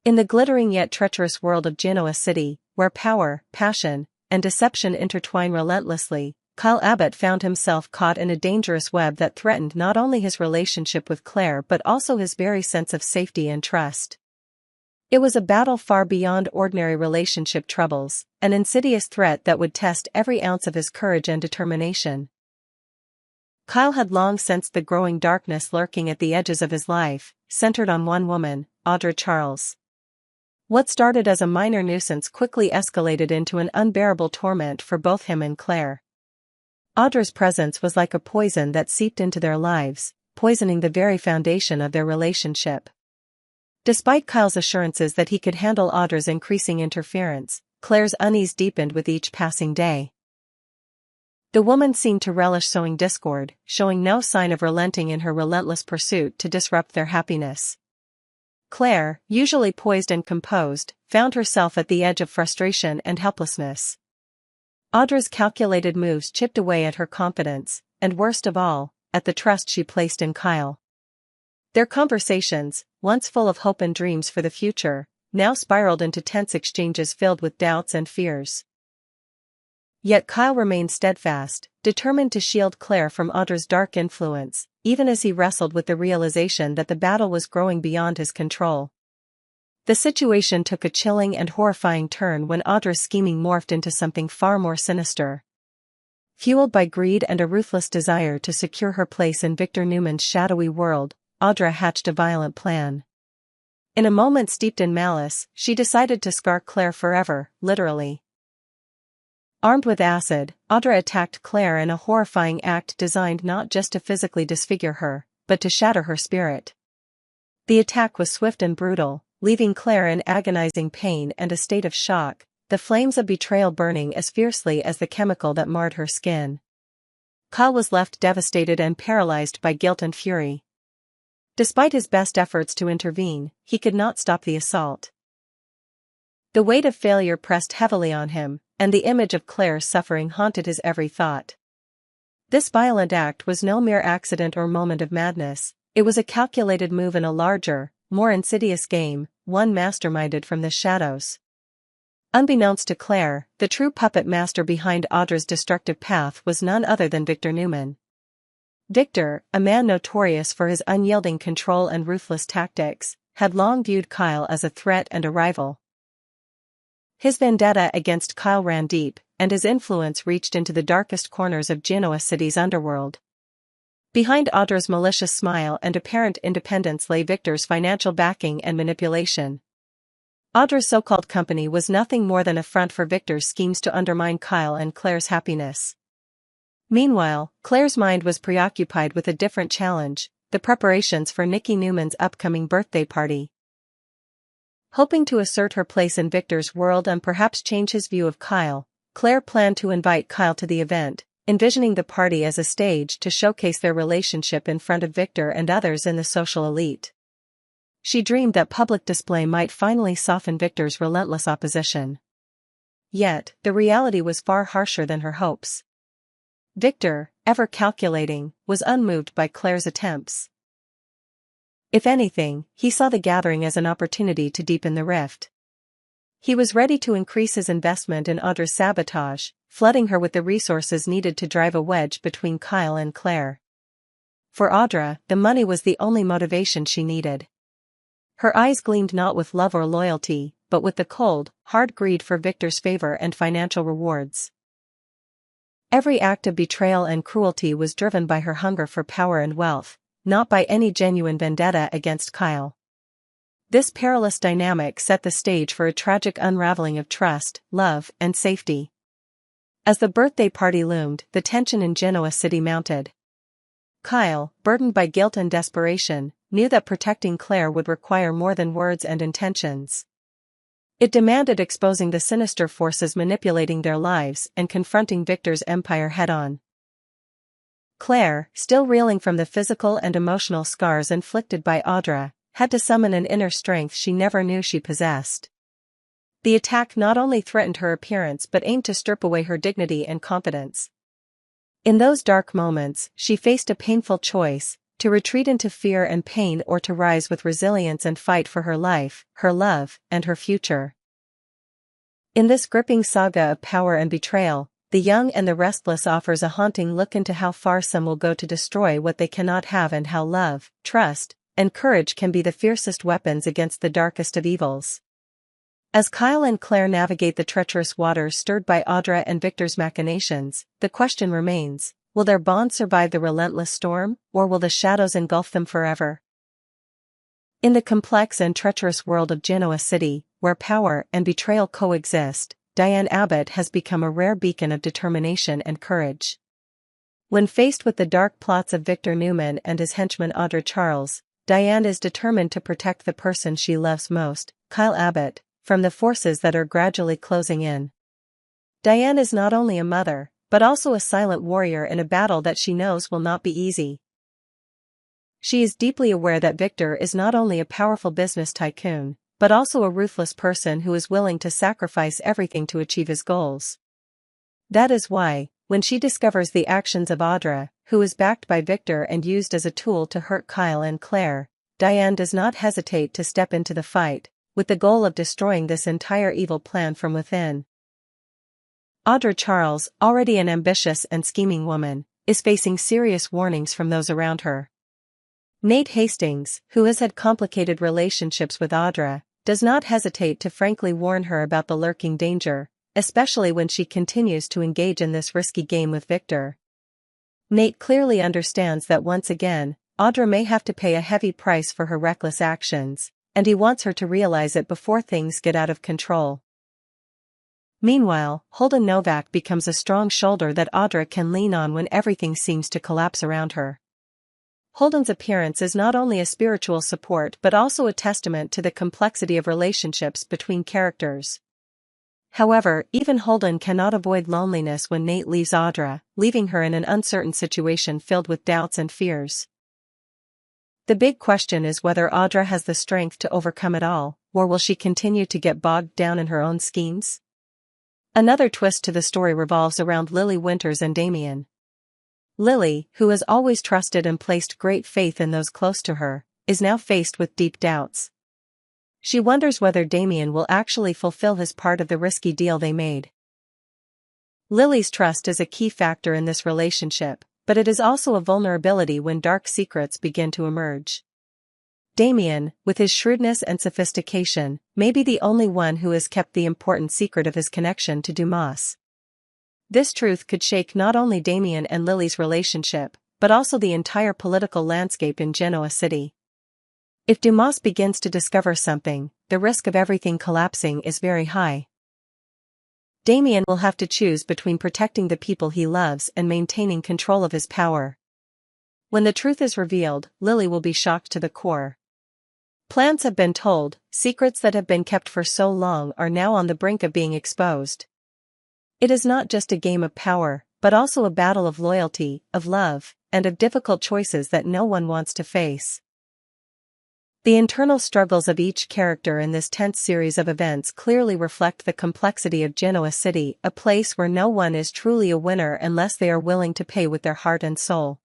In the glittering yet treacherous world of Genoa City, where power, passion, and deception intertwine relentlessly, Kyle Abbott found himself caught in a dangerous web that threatened not only his relationship with Claire but also his very sense of safety and trust. It was a battle far beyond ordinary relationship troubles, an insidious threat that would test every ounce of his courage and determination. Kyle had long sensed the growing darkness lurking at the edges of his life, centered on one woman, Audra Charles. What started as a minor nuisance quickly escalated into an unbearable torment for both him and Claire. Audra's presence was like a poison that seeped into their lives, poisoning the very foundation of their relationship. Despite Kyle's assurances that he could handle Audra's increasing interference, Claire's unease deepened with each passing day. The woman seemed to relish sowing discord, showing no sign of relenting in her relentless pursuit to disrupt their happiness. Claire, usually poised and composed, found herself at the edge of frustration and helplessness. Audra's calculated moves chipped away at her confidence, and worst of all, at the trust she placed in Kyle. Their conversations, once full of hope and dreams for the future, now spiraled into tense exchanges filled with doubts and fears. Yet Kyle remained steadfast, determined to shield Claire from Audra's dark influence, even as he wrestled with the realization that the battle was growing beyond his control. The situation took a chilling and horrifying turn when Audra's scheming morphed into something far more sinister. Fueled by greed and a ruthless desire to secure her place in Victor Newman's shadowy world, Audra hatched a violent plan. In a moment steeped in malice, she decided to scar Claire forever, literally. Armed with acid, Audra attacked Claire in a horrifying act designed not just to physically disfigure her, but to shatter her spirit. The attack was swift and brutal, leaving Claire in agonizing pain and a state of shock, the flames of betrayal burning as fiercely as the chemical that marred her skin. Kyle was left devastated and paralyzed by guilt and fury. Despite his best efforts to intervene, he could not stop the assault. The weight of failure pressed heavily on him, and the image of Claire's suffering haunted his every thought. This violent act was no mere accident or moment of madness, it was a calculated move in a larger, more insidious game, one masterminded from the shadows. Unbeknownst to Claire, the true puppet master behind Audra's destructive path was none other than Victor Newman. Victor, a man notorious for his unyielding control and ruthless tactics, had long viewed Kyle as a threat and a rival. His vendetta against Kyle ran deep, and his influence reached into the darkest corners of Genoa City's underworld. Behind Audra's malicious smile and apparent independence lay Victor's financial backing and manipulation. Audra's so-called company was nothing more than a front for Victor's schemes to undermine Kyle and Claire's happiness. Meanwhile, Claire's mind was preoccupied with a different challenge, the preparations for Nicky Newman's upcoming birthday party. Hoping to assert her place in Victor's world and perhaps change his view of Kyle, Claire planned to invite Kyle to the event, envisioning the party as a stage to showcase their relationship in front of Victor and others in the social elite. She dreamed that public display might finally soften Victor's relentless opposition. Yet, the reality was far harsher than her hopes. Victor, ever calculating, was unmoved by Claire's attempts. If anything, he saw the gathering as an opportunity to deepen the rift. He was ready to increase his investment in Audra's sabotage, flooding her with the resources needed to drive a wedge between Kyle and Claire. For Audra, the money was the only motivation she needed. Her eyes gleamed not with love or loyalty, but with the cold, hard greed for Victor's favor and financial rewards. Every act of betrayal and cruelty was driven by her hunger for power and wealth, not by any genuine vendetta against Kyle. This perilous dynamic set the stage for a tragic unraveling of trust, love, and safety. As the birthday party loomed, the tension in Genoa City mounted. Kyle, burdened by guilt and desperation, knew that protecting Claire would require more than words and intentions. It demanded exposing the sinister forces manipulating their lives and confronting Victor's empire head-on. Claire, still reeling from the physical and emotional scars inflicted by Audra, had to summon an inner strength she never knew she possessed. The attack not only threatened her appearance but aimed to strip away her dignity and confidence. In those dark moments, she faced a painful choice: to retreat into fear and pain, or to rise with resilience and fight for her life, her love, and her future. In this gripping saga of power and betrayal, The Young and the Restless offers a haunting look into how far some will go to destroy what they cannot have, and how love, trust, and courage can be the fiercest weapons against the darkest of evils. As Kyle and Claire navigate the treacherous waters stirred by Audra and Victor's machinations, the question remains, will their bond survive the relentless storm, or will the shadows engulf them forever? In the complex and treacherous world of Genoa City, where power and betrayal coexist, Diane Abbott has become a rare beacon of determination and courage. When faced with the dark plots of Victor Newman and his henchman Audra Charles, Diane is determined to protect the person she loves most, Kyle Abbott, from the forces that are gradually closing in. Diane is not only a mother, but also a silent warrior in a battle that she knows will not be easy. She is deeply aware that Victor is not only a powerful business tycoon, but also a ruthless person who is willing to sacrifice everything to achieve his goals. That is why, when she discovers the actions of Audra, who is backed by Victor and used as a tool to hurt Kyle and Claire, Diane does not hesitate to step into the fight, with the goal of destroying this entire evil plan from within. Audra Charles, already an ambitious and scheming woman, is facing serious warnings from those around her. Nate Hastings, who has had complicated relationships with Audra, does not hesitate to frankly warn her about the lurking danger, especially when she continues to engage in this risky game with Victor. Nate clearly understands that once again, Audra may have to pay a heavy price for her reckless actions, and he wants her to realize it before things get out of control. Meanwhile, Holden Novak becomes a strong shoulder that Audra can lean on when everything seems to collapse around her. Holden's appearance is not only a spiritual support but also a testament to the complexity of relationships between characters. However, even Holden cannot avoid loneliness when Nate leaves Audra, leaving her in an uncertain situation filled with doubts and fears. The big question is whether Audra has the strength to overcome it all, or will she continue to get bogged down in her own schemes? Another twist to the story revolves around Lily Winters and Damien. Lily, who has always trusted and placed great faith in those close to her, is now faced with deep doubts. She wonders whether Damien will actually fulfill his part of the risky deal they made. Lily's trust is a key factor in this relationship, but it is also a vulnerability when dark secrets begin to emerge. Damien, with his shrewdness and sophistication, may be the only one who has kept the important secret of his connection to Dumas. This truth could shake not only Damien and Lily's relationship, but also the entire political landscape in Genoa City. If Dumas begins to discover something, the risk of everything collapsing is very high. Damien will have to choose between protecting the people he loves and maintaining control of his power. When the truth is revealed, Lily will be shocked to the core. Plans have been told, secrets that have been kept for so long are now on the brink of being exposed. It is not just a game of power, but also a battle of loyalty, of love, and of difficult choices that no one wants to face. The internal struggles of each character in this tense series of events clearly reflect the complexity of Genoa City, a place where no one is truly a winner unless they are willing to pay with their heart and soul.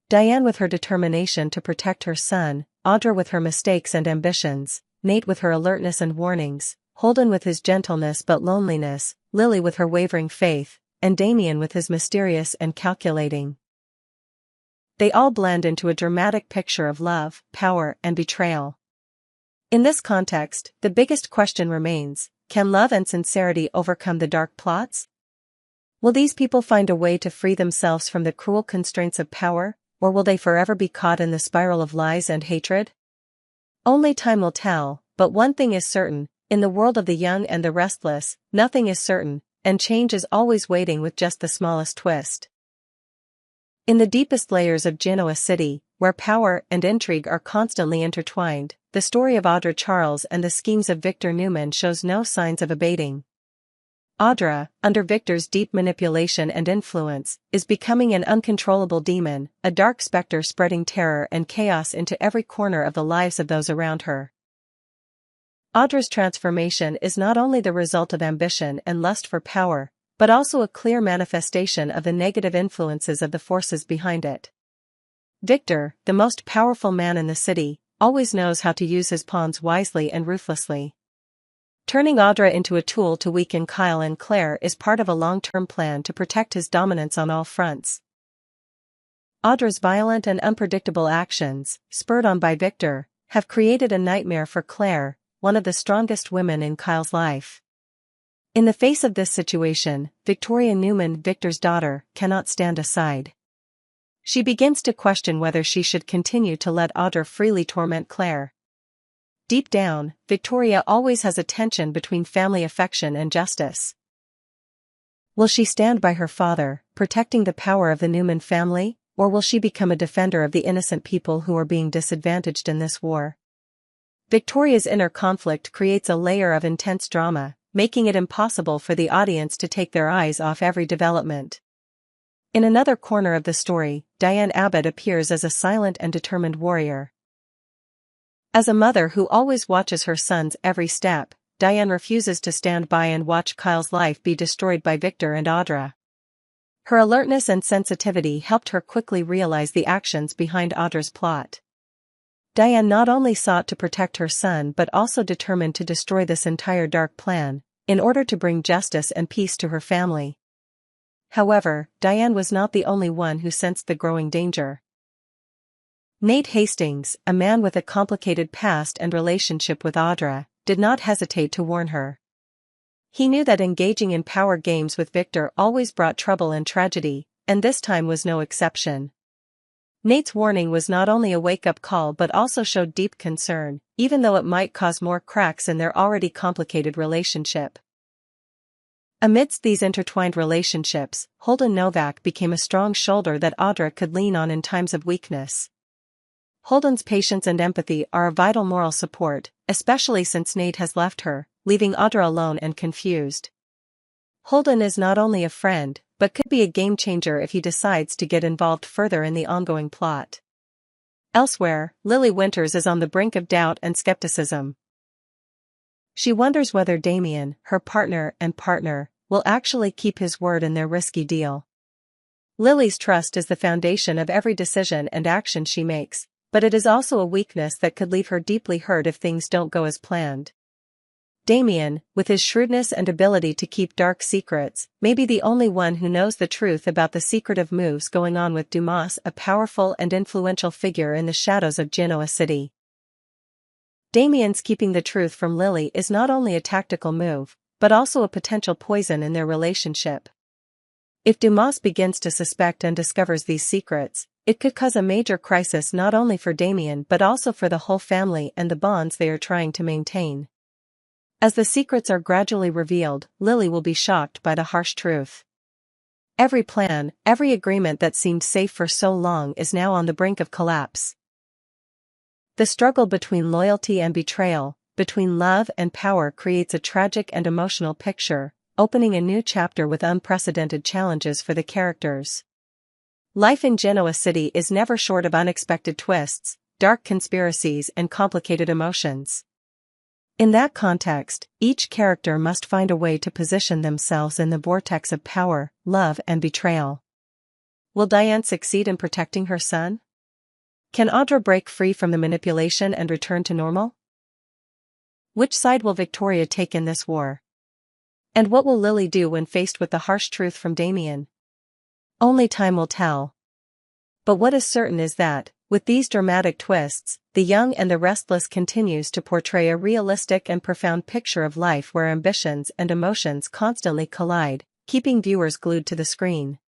Diane with her determination to protect her son, Audra with her mistakes and ambitions, Nate with her alertness and warnings, Holden with his gentleness but loneliness, Lily with her wavering faith, and Damien with his mysterious and calculating. They all blend into a dramatic picture of love, power, and betrayal. In this context, the biggest question remains, can love and sincerity overcome the dark plots? Will these people find a way to free themselves from the cruel constraints of power, or will they forever be caught in the spiral of lies and hatred? Only time will tell, but one thing is certain, in the world of the young and the restless, nothing is certain, and change is always waiting with just the smallest twist. In the deepest layers of Genoa City, where power and intrigue are constantly intertwined, the story of Audra Charles and the schemes of Victor Newman shows no signs of abating. Audra, under Victor's deep manipulation and influence, is becoming an uncontrollable demon, a dark specter spreading terror and chaos into every corner of the lives of those around her. Audra's transformation is not only the result of ambition and lust for power, but also a clear manifestation of the negative influences of the forces behind it. Victor, the most powerful man in the city, always knows how to use his pawns wisely and ruthlessly. Turning Audra into a tool to weaken Kyle and Claire is part of a long-term plan to protect his dominance on all fronts. Audra's violent and unpredictable actions, spurred on by Victor, have created a nightmare for Claire, one of the strongest women in Kyle's life. In the face of this situation, Victoria Newman, Victor's daughter, cannot stand aside. She begins to question whether she should continue to let Audra freely torment Claire. Deep down, Victoria always has a tension between family affection and justice. Will she stand by her father, protecting the power of the Newman family, or will she become a defender of the innocent people who are being disadvantaged in this war? Victoria's inner conflict creates a layer of intense drama, making it impossible for the audience to take their eyes off every development. In another corner of the story, Diane Abbott appears as a silent and determined warrior. As a mother who always watches her son's every step, Diane refuses to stand by and watch Kyle's life be destroyed by Victor and Audra. Her alertness and sensitivity helped her quickly realize the actions behind Audra's plot. Diane not only sought to protect her son but also determined to destroy this entire dark plan, in order to bring justice and peace to her family. However, Diane was not the only one who sensed the growing danger. Nate Hastings, a man with a complicated past and relationship with Audra, did not hesitate to warn her. He knew that engaging in power games with Victor always brought trouble and tragedy, and this time was no exception. Nate's warning was not only a wake-up call but also showed deep concern, even though it might cause more cracks in their already complicated relationship. Amidst these intertwined relationships, Holden Novak became a strong shoulder that Audra could lean on in times of weakness. Holden's patience and empathy are a vital moral support, especially since Nate has left her, leaving Audra alone and confused. Holden is not only a friend, but could be a game-changer if he decides to get involved further in the ongoing plot. Elsewhere, Lily Winters is on the brink of doubt and skepticism. She wonders whether Damien, her partner, will actually keep his word in their risky deal. Lily's trust is the foundation of every decision and action she makes, but it is also a weakness that could leave her deeply hurt if things don't go as planned. Damien, with his shrewdness and ability to keep dark secrets, may be the only one who knows the truth about the secretive moves going on with Dumas, a powerful and influential figure in the shadows of Genoa City. Damien's keeping the truth from Lily is not only a tactical move, but also a potential poison in their relationship. If Dumas begins to suspect and discovers these secrets, it could cause a major crisis not only for Damien but also for the whole family and the bonds they are trying to maintain. As the secrets are gradually revealed, Lily will be shocked by the harsh truth. Every plan, every agreement that seemed safe for so long is now on the brink of collapse. The struggle between loyalty and betrayal, between love and power creates a tragic and emotional picture, opening a new chapter with unprecedented challenges for the characters. Life in Genoa City is never short of unexpected twists, dark conspiracies and complicated emotions. In that context, each character must find a way to position themselves in the vortex of power, love and betrayal. Will Diane succeed in protecting her son? Can Audra break free from the manipulation and return to normal? Which side will Victoria take in this war? And what will Lily do when faced with the harsh truth from Damien? Only time will tell. But what is certain is that, with these dramatic twists, The Young and the Restless continues to portray a realistic and profound picture of life where ambitions and emotions constantly collide, keeping viewers glued to the screen.